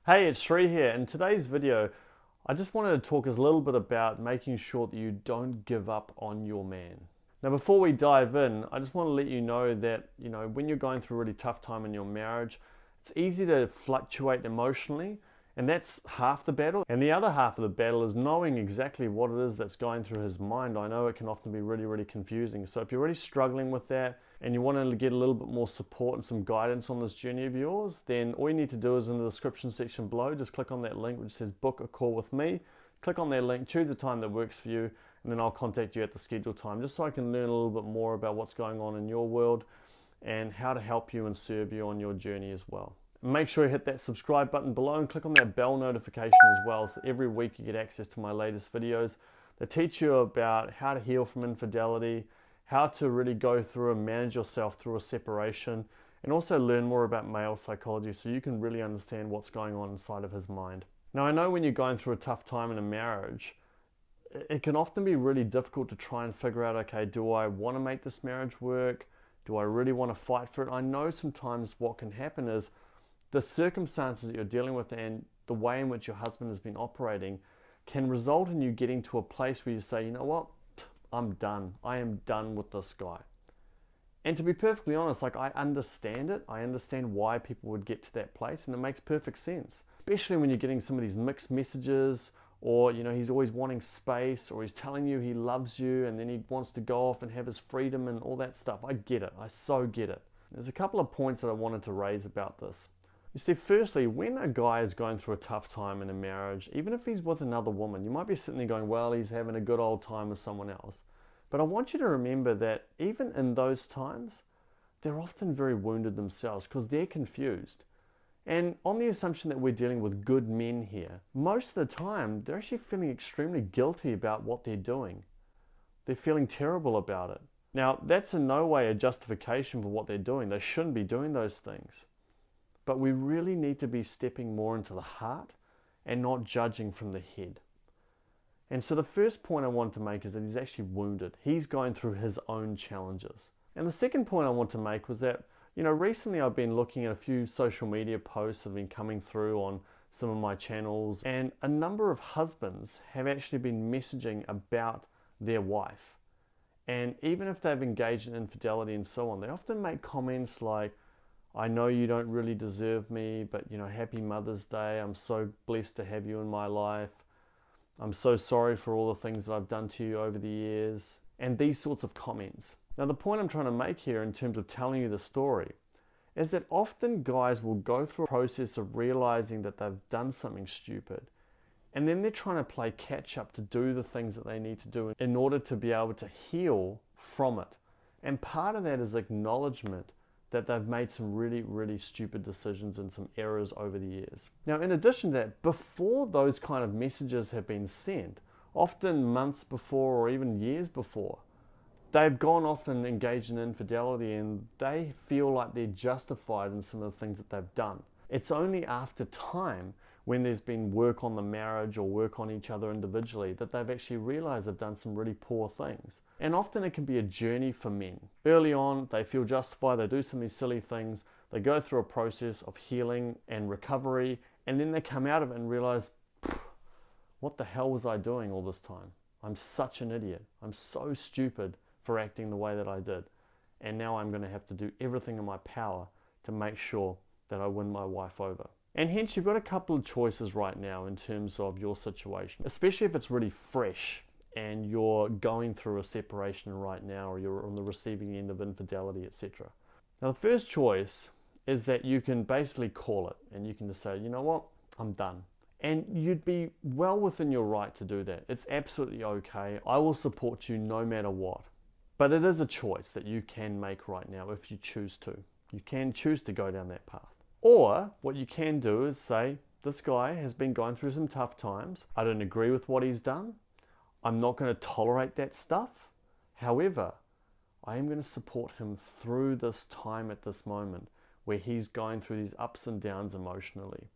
Hey, it's Sri here. In today's video, I just wanted to talk a little bit about making sure that you don't give up on your man. Now, before we dive in, I just want to let you know that, when you're going through a really tough time in your marriage, it's easy to fluctuate emotionally, and that's half the battle. And the other half of the battle is knowing exactly what it is that's going through his mind. I know it can often be really, really confusing. So if you're really struggling with that and you want to get a little bit more support and some guidance on this journey of yours, then all you need to do is in the description section below, just click on that link which says book a call with me. Click on that link, choose a time that works for you, and then I'll contact you at the scheduled time just so I can learn a little bit more about what's going on in your world and how to help you and serve you on your journey as well. Make sure you hit that subscribe button below and click on that bell notification as well, so every week you get access to my latest videos that teach you about how to heal from infidelity, how to really go through and manage yourself through a separation, and also learn more about male psychology so you can really understand what's going on inside of his mind. Now, I know when you're going through a tough time in a marriage, it can often be really difficult to try and figure out, okay, do I want to make this marriage work? Do I really want to fight for it? I know sometimes what can happen is the circumstances that you're dealing with and the way in which your husband has been operating can result in you getting to a place where you say, you know what, I'm done. I am done with this guy. And to be perfectly honest, I understand it. I understand why people would get to that place, and it makes perfect sense. Especially when you're getting some of these mixed messages, or he's always wanting space, or he's telling you he loves you and then he wants to go off and have his freedom and all that stuff. I get it. I so get it. There's a couple of points that I wanted to raise about this. You see, firstly, when a guy is going through a tough time in a marriage, even if he's with another woman, you might be sitting there going, well, he's having a good old time with someone else. But I want you to remember that even in those times, they're often very wounded themselves because they're confused. And on the assumption that we're dealing with good men here, most of the time, they're actually feeling extremely guilty about what they're doing. They're feeling terrible about it. Now, that's in no way a justification for what they're doing. They shouldn't be doing those things. But we really need to be stepping more into the heart and not judging from the head. And so the first point I want to make is that he's actually wounded. He's going through his own challenges. And the second point I want to make was that, recently I've been looking at a few social media posts that have been coming through on some of my channels, and a number of husbands have actually been messaging about their wife. And even if they've engaged in infidelity and so on, they often make comments like, I know you don't really deserve me, but happy Mother's Day. I'm so blessed to have you in my life. I'm so sorry for all the things that I've done to you over the years. And these sorts of comments. Now, the point I'm trying to make here in terms of telling you the story is that often guys will go through a process of realizing that they've done something stupid. And then they're trying to play catch up to do the things that they need to do in order to be able to heal from it. And part of that is acknowledgement that they've made some really, really stupid decisions and some errors over the years. Now, in addition to that, before those kind of messages have been sent, often months before or even years before, they've gone off and engaged in infidelity and they feel like they're justified in some of the things that they've done. It's only after time, when there's been work on the marriage or work on each other individually, that they've actually realized they've done some really poor things. And often it can be a journey for men. Early on, they feel justified, they do some of these silly things, they go through a process of healing and recovery, and then they come out of it and realize, what the hell was I doing all this time? I'm such an idiot. I'm so stupid for acting the way that I did. And now I'm going to have to do everything in my power to make sure that I win my wife over. And hence you've got a couple of choices right now in terms of your situation, especially if it's really fresh and you're going through a separation right now, or you're on the receiving end of infidelity, etc. Now, the first choice is that you can basically call it and you can just say, you know what, I'm done. And you'd be well within your right to do that. It's absolutely okay. I will support you no matter what. But it is a choice that you can make right now if you choose to. You can choose to go down that path. Or what you can do is say, this guy has been going through some tough times. I don't agree with what he's done. I'm not going to tolerate that stuff. However, I am going to support him through this time at this moment where he's going through these ups and downs emotionally.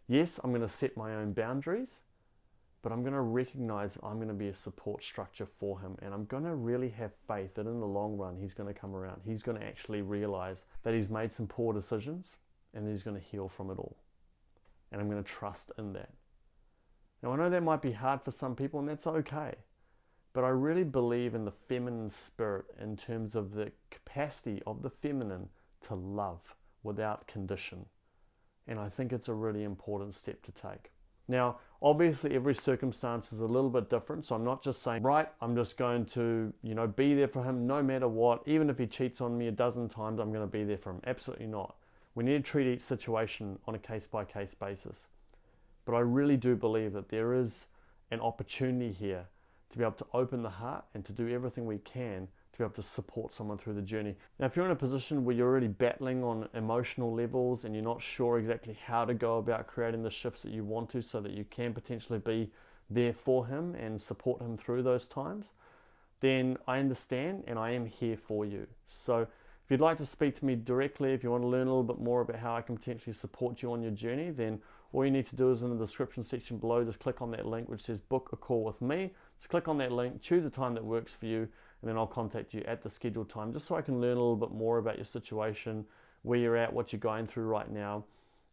Yes, I'm going to set my own boundaries, but I'm going to recognize that I'm going to be a support structure for him, and I'm going to really have faith that in the long run he's going to come around. He's going to actually realize that he's made some poor decisions and he's going to heal from it all. and I'm going to trust in that. Now, I know that might be hard for some people, and that's okay. But I really believe in the feminine spirit in terms of the capacity of the feminine to love without condition. And I think it's a really important step to take. Now, obviously every circumstance is a little bit different, so I'm not just saying, right, I'm just going to, be there for him no matter what. Even if he cheats on me a dozen times, I'm going to be there for him. Absolutely not. We need to treat each situation on a case-by-case basis. But I really do believe that there is an opportunity here to be able to open the heart and to do everything we can to be able to support someone through the journey. Now, if you're in a position where you're already battling on emotional levels and you're not sure exactly how to go about creating the shifts that you want to so that you can potentially be there for him and support him through those times, then I understand and I am here for you. So if you'd like to speak to me directly, if you want to learn a little bit more about how I can potentially support you on your journey, then all you need to do is in the description section below, just click on that link which says book a call with me. Just click on that link, choose a time that works for you, and then I'll contact you at the scheduled time just so I can learn a little bit more about your situation, where you're at, what you're going through right now,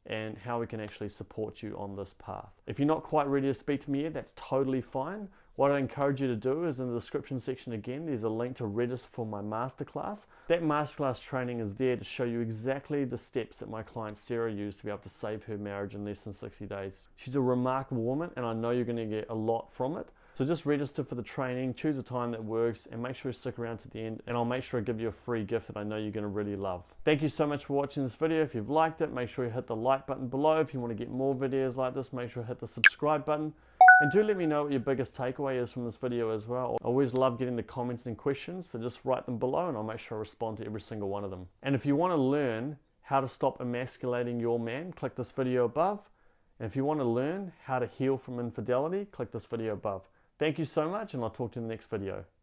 and how we can actually support you on this path. If you're not quite ready to speak to me yet, that's totally fine. What I encourage you to do is in the description section again, there's a link to register for my masterclass. That masterclass training is there to show you exactly the steps that my client Sarah used to be able to save her marriage in less than 60 days. She's a remarkable woman and I know you're going to get a lot from it. So just register for the training, choose a time that works, and make sure you stick around to the end, and I'll make sure I give you a free gift that I know you're going to really love. Thank you so much for watching this video. If you've liked it, make sure you hit the like button below. If you want to get more videos like this, make sure you hit the subscribe button. And do let me know what your biggest takeaway is from this video as well. I always love getting the comments and questions, so just write them below and I'll make sure I respond to every single one of them. And if you want to learn how to stop emasculating your man, click this video above. And if you want to learn how to heal from infidelity, click this video above. Thank you so much, and I'll talk to you in the next video.